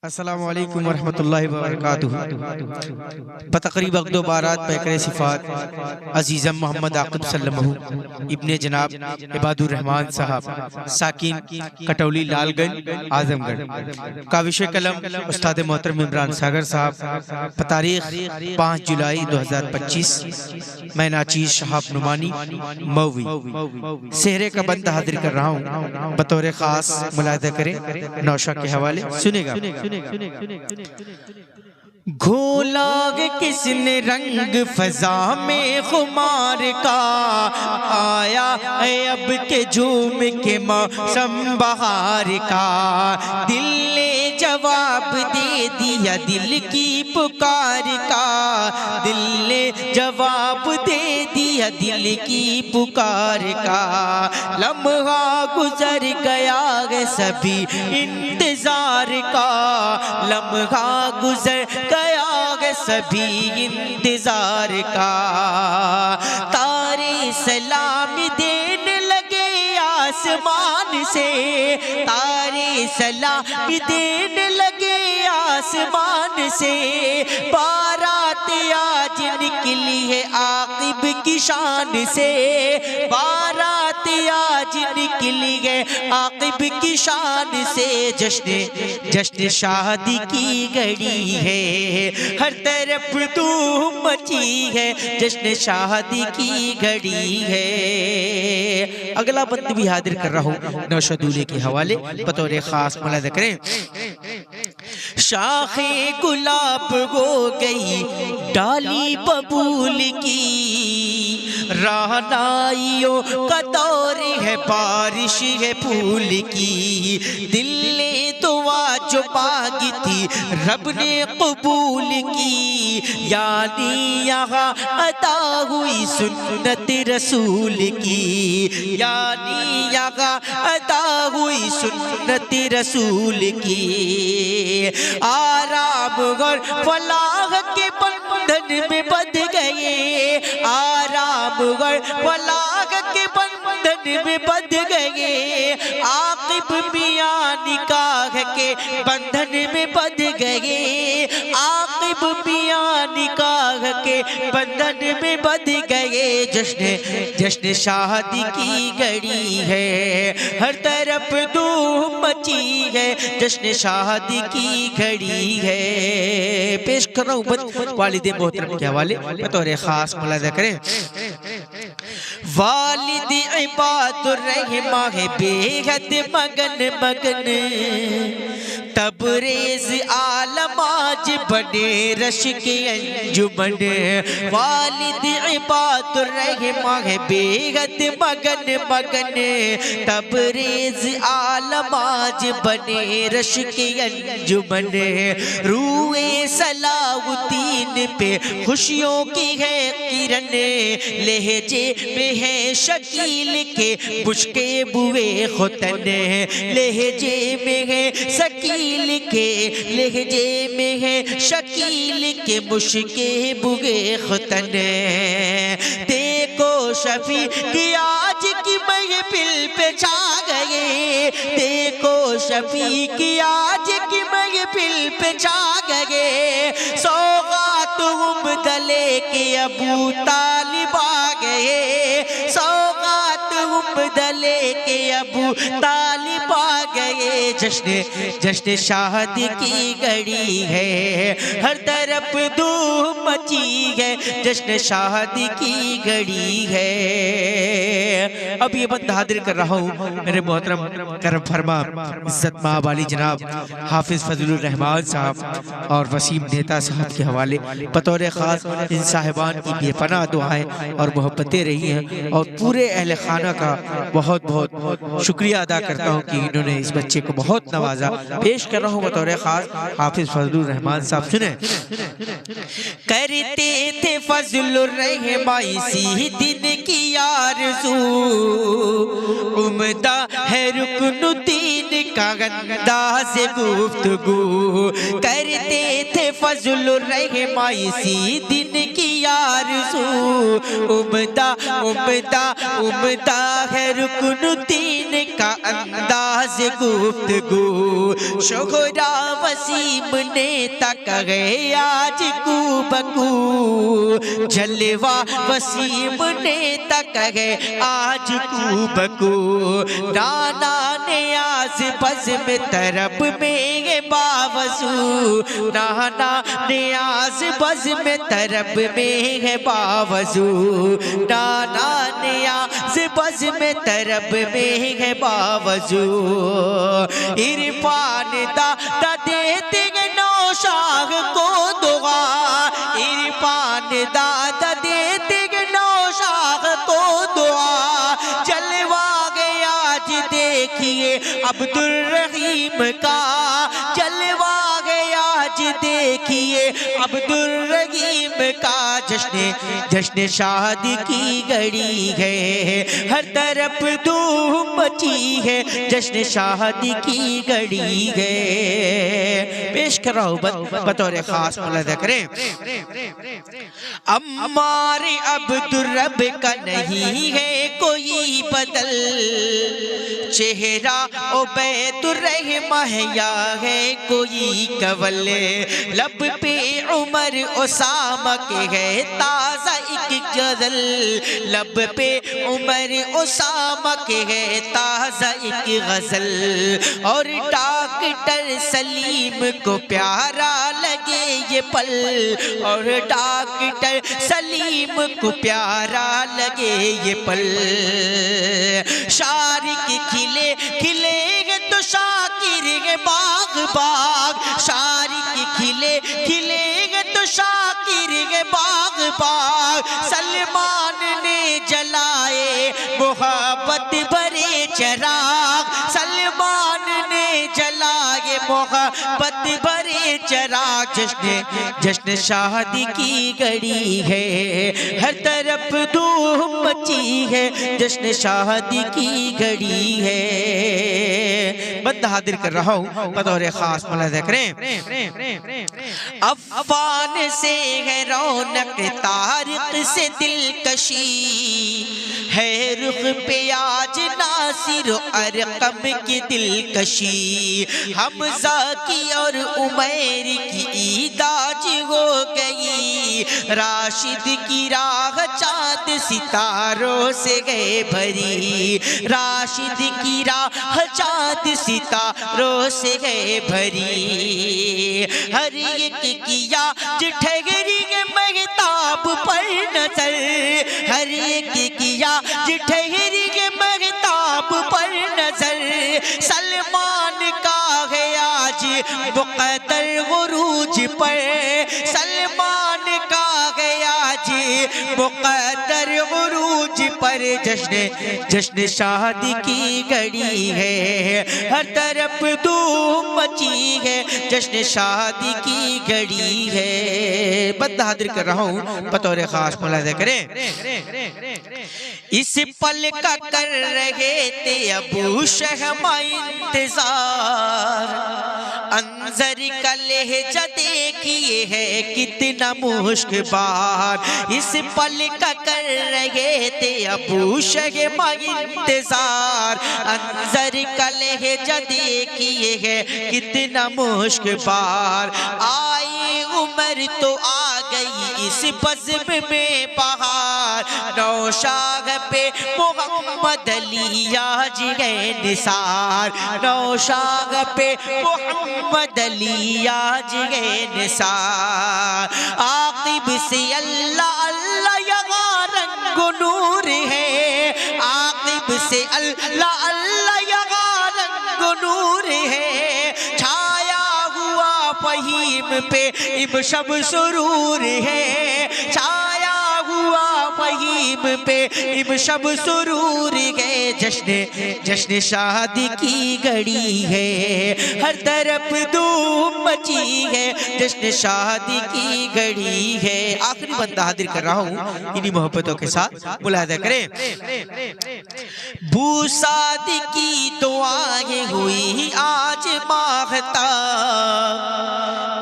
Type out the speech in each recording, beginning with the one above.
अस्सलामु अलैकुम वरहमतुल्लाहि वबरकातुहू। बतकरीब अक़दो बारात पैकर सिफ़ात अज़ीज़म मोहम्मद आक़िब सल्लमहु इब्ने जनाब इबादुर रहमान साहब साकिन कटौली लालगंज आज़मगढ़ का विषय कलम उस्ताद मोहतरम इमरान सागर साहब तारीख़ 5 जुलाई 2025। मैं नाचीज़ शहाब नुमानी मौवी सेहरे का बंद हाजिर कर रहा हूँ बतौर ख़ास। मुलाहिज़ा करें नौशा के हवाले सुनेगा। घोला किसने रंग फजा में खुमार का, आया है अब के झूम के मौसम बहार का। दिल ने जवाब दे दिया दिल की पुकार का, दिल ने जवाब दे दिया दिल की पुकार का। लम्हा गुजर गया है सभी इंतजार का, लम्हा गुजर गया है सभी इंतजार का। तारे सलामी देने लगे आसमान से, तारे सलामी देने लगे आसमान से। बारात आज निकली है आकिब की शान से, बारात आज निकली है आकिब की शान से। जश्न शादी की घड़ी है, हर तरफ धूम मची है, जश्न शादी की घड़ी है। अगला बंद भी हाजिर कर रहा हूँ नौशा दूल्हे के हवाले बतौर खास। मुलाहिज़ा करें। शाखे गुलाब हो गई डाली बबूल की, रहनाइयों का दौर है बारिश है फूल की। दिल ने दुआ जो मांगी थी रब ने कबूल की, यानी यहाँ अता हुई सुन्नत रसूल की, यानी यहाँ अता हुई सुन्नत रसूल की। आराम और फलाह के बंधन में बंध गए, आराम और फलाह के बंधन में बंध गए। आकिब मियां निकाह के बंधन में बंध गए, आकिब मियां निकाह के बंधन में बंध गए। जश्न शादी की घड़ी है, हर तरफ धूम मची है, जश्न शादी की घड़ी है। पेश कर रहा हूँ वालिद मोहतरम के हवाले बतौर खास। मुलाहिज़ा करें। वालिद इबादुर रहमान है बेहद मगन मगन, तबरेज आलम आज बने रश के अंजुमन। वालिद इबादुर रहमान है बेहद मगन मगन, तबरेज आलम आज बने रश के अंजुमन। रूए सलाउद्दीन पे खुशियों की है किरण, लहजे में है शकील के मुश्के बुए खुतन। लहजे में है शकील के, लहजे में है शकील के मुश्के बुए खुतन। देखो शफी की आज की महफिल पे छा गए, देखो शफी की आज की महफिल पे छा गए। सौगात उम्दले के अबू तालिब आ गए, सौगात उम्दले के अबू तालिब आ गए। जश्न शादी की घड़ी है, हर तरफ धूम मची है, जश्न शादी की घड़ी है। अब ये बंद हाजिर कर रहा हूँ मेरे मोहतरम करम फरमा इज्जत माब वाली जनाब हाफिज फजलुर रहमान साहब और वसीम नेता साहब के हवाले बतौर खास। इन साहिबान की बेपनाह दुआएं और मोहब्बतें रही हैं, और पूरे अहले खाना का बहुत बहुत शुक्रिया अदा करता हूँ कि इन्होंने इस बच्चे को बहुत नवाजा। पेश कर रहा हूँ बतौर खास हाफिज फजलुर रहमान साहब। सुने। करते थे फजलुर रहमान इसी दिन की आरज़ू, उम्दा है रुकनुद्दीन का अंदाज़ गुफ्तगू। करते थे फजलुर रहमान इसी दिन की आरज़ू, उम्दा उम्दा उम्दा है रुकनुद्दीन का अंदाज गुफ्तगू। शोहरा वसीम ने तक गए आज कूबकू, जलवा वसीम ने तक गए आज कूबकू। नाना नियाज़ बज़्म तरब में ये बावज़ू, नाना नियाज़ बज़्म तरब में है बावज़ू, नाना नियाज़ बज़्म तरब में है बावज़ू। इरफान दादा देते नौशाह को दुआ, इरफान दादा देते नौशाह को दुआ। जलवा गया आज देखिए अब्दुल रहीम का, जलवा गया आज देखिए अब्दुल रहीम का। जश्न शादी की घड़ी है, हर तरफ धूम मची है, जश्न शादी की घड़ी है। पेश कर रहा हूँ बतौर खास मुलाहिज़ा करें। अम्मार अब्दुल रब का नहीं है कोई बदल, चेहरा उबैदुर रहमान या है कोई कवल। लब पे उमर उसामा के है ताज़ा एक गज़ल, लब पे उमर उसामा के है ताज़ा एक गज़ल। और डॉक्टर सलीम को प्यारा लगे ये पल, और डॉक्टर सलीम को प्यारा लगे ये पल। शारिक खिले खिलेंगे तो शाकिर है बाग बाग, शारिक खिले खिलेंगे तो शाकिर है बाग बाग। सलमान ने जलाए मोहब्बत भरे चिराग, सलमान ने जलाए मोहब्बत भरे चिराग। जश्न शादी की घड़ी है, हर तरफ धूम मची है, जश्न शादी की घड़ी है। बंदा हाजिर कर रहा हूँ बतौर खास मुलाहिज़ा करें। अफ़ान से है रौनक तारिक से दिलकशी, है रुख पे आज नासिर अरकम की दिलकशी। हमज़ा की और उमैर की ईद आज हो गई, राशिद की राह चाँद सितारों से गए भरी, राशिद की राह चाँद सितारों से गए भरी। हर एक किया ठहरी के महताब पर नजर, हर एक किया ठहरी के महताब पर नजर। सलमान का है आज मुक़द्दर उरूज पर, सलमान का है आज मुक़द्दर उरूज पर। जश्न शादी की घड़ी है, हर तरफ धूम मची है, जश्न शादी की घड़ी है। बंदा हाजिर कर रहा हूँ बतौर खास मुलाहिज़ा करें। इस पल का कर रहे थे अबू शहमा इंतजार, अंज़र का लहजा देखिए है कितना मुश्किबार। इस पल का कर रहे थे अबू शहमा इंतजार, अंज़र का लहजा देखिए है कितना मुश्किबार। आई उम्र तो आ गई इस बज़्म में बहार, नौशाह पे मोहम्मद अली आज गए निसार, नौशाह पे मोहम्मद अली आज गए निसार। आक़िब से अल्लाह अल्लाह यहाँ रंग नूर है, आक़िब से अल्लाह अल्लाह यहाँ रंग नूर है। छाया हुआ फ़हीम पे इब शब सुरूर है, छाया हुआ फ़हीम पे इब शब सुरूर है। जश्न शादी की घड़ी है, हर तरफ धूम मची है, जश्न शादी की घड़ी है। आखिरी बंदा हाजिर कर रहा हूँ इन्हीं मोहब्बतों के साथ मुलाहिज़ा करें। बूसादी की दुआएं हुई आज माहता,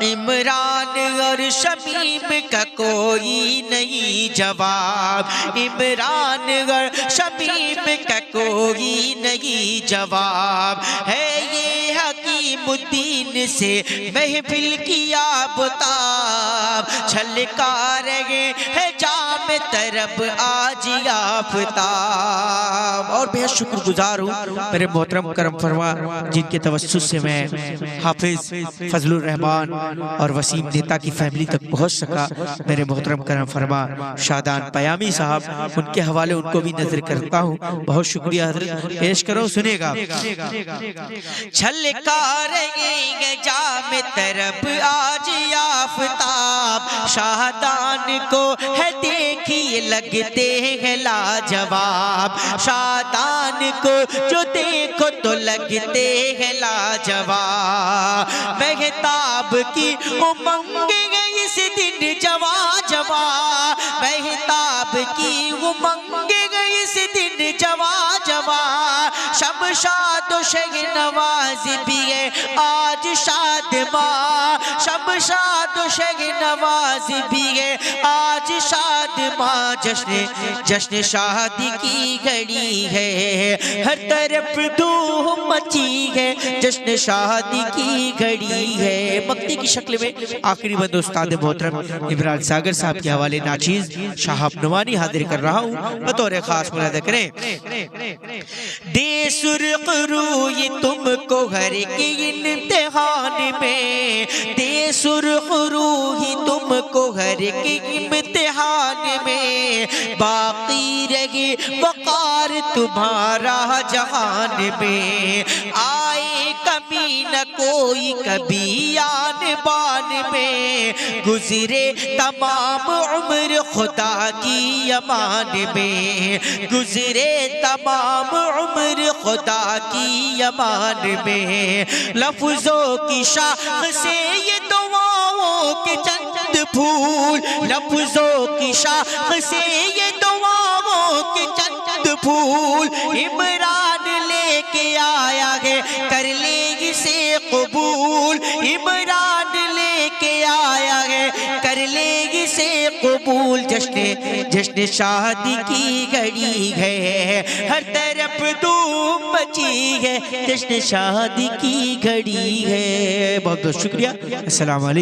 इमरान और शमीम का कोई नहीं जवाब, इमरान और शमीम का कोई नहीं जवाब है। ये हकीमुद्दीन से महफिल किया बुताब, छलका रहे है जाम तरब आज आफताब। और बेहद शुक्रगुजार हूँ मेरे मोहतरम करम फरमा जिनके तवस्सुस से मैं हाफिज फजलुर रहमान और वसीम नेता की फैमिली तक पहुँच सका। मेरे मोहतरम करम फरमा शादान पयामी साहब, उनके हवाले उनको भी नजर करता हूँ। बहुत शुक्रिया हज़रत, पेश करो सुनेगा। छलका रहेंगे जाम तरफ आज आफताब, शादान को है देखिए लगते हैं लाजवाब, शादान को जो देखो तो लगते हैं लाजवाब। महताब की उमंग इस दिन जवा जवा, महताब की उमंग इस दिन जवा जवा। शमशाद शहनवाज भी है आज शादमा, शमशाद शहनवाज भी है आज शादमा। जश्न शादी की घड़ी है, हर तरफ धूम मची है, जश्न शादी की घड़ी है। मक्ती की शक्ल में आखिरी बंद उस्ताद मोहतरम इमरान सागर साहब के हवाले नाचीज शाहब नुमानी हाजिर कर रहा हूँ, बतौर खास मुलादा करें। दे सुरखरूई तुमको हर एक इम्तिहान में, दे सुरखरूई तुमको हर एक इम्तिहान में। बाकी रहे वकार तुम्हारा जहान में, आए कभी न कोई कभी आन बान में। गुजरे तमाम उम्र खुदा की अमान में, गुजरे तमाम उम्र खुदा की अमान में। लफ्जों की शाख से ये दुआओं के चंद फूल, लफ्जों की शाख से ये दुआओं के चंद फूल। इमरान लेके आया है कर ले इसे कबूल, इमरान लेके आया है कर ले इसे कबूल। जश्न शादी की घड़ी है, हर तरफ धूम मची है, जश्न शादी की घड़ी है। बहुत बहुत शुक्रिया। अस्सलाम वालेकुम।